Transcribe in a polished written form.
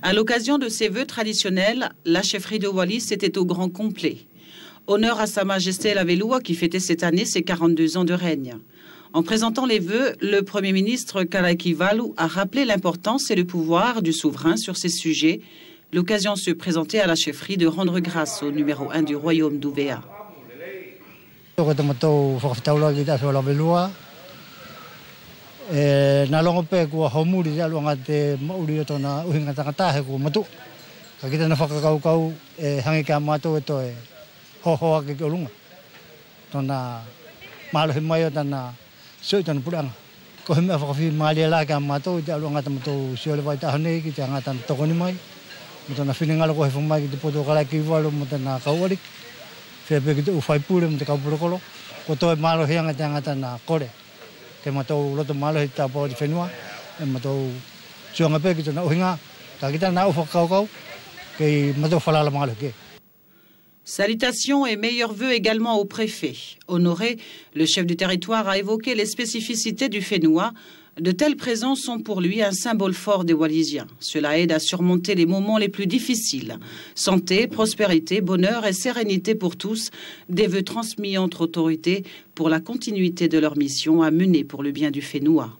À l'occasion de ces vœux traditionnels, la chefferie de Wallis était au grand complet. Honneur à Sa Majesté la Veloua qui fêtait cette année ses 42 ans de règne. En présentant les vœux, le Premier ministre Kalaki Valou a rappelé l'importance et le pouvoir du souverain sur ces sujets. L'occasion se présentait à la chefferie de rendre grâce au numéro 1 du royaume d'Ouvéa. Na longo pe kua homuri ya longa te mauri o tona uhinga tangata he ko matu ka kita na whakakau hangi ka mato e toe hohoa ke olunga tona malo he mai o tana soi tana puranga ko he mea whakawhi maali la ka mato ya longa ta mato siole vai ta hane ki te angata tokoni mai mo tona whingalo ko he whamai ki te poto kala ki walo mo tana kauarik whea pe ki te uwhai pure mo te kaupurokolo ko toe malo he angata na kore ke matou loto malo he tapo de whenua, e matou suanga pe ki tona uhinga, ka kita na ufakau ke matou whalala malo ke. Salutations et meilleurs vœux également au préfet. Honoré, le chef du territoire a évoqué les spécificités du Fénois. De telles présences sont pour lui un symbole fort des Wallisiens. Cela aide à surmonter les moments les plus difficiles. Santé, prospérité, bonheur et sérénité pour tous, des vœux transmis entre autorités pour la continuité de leur mission à mener pour le bien du Fénois.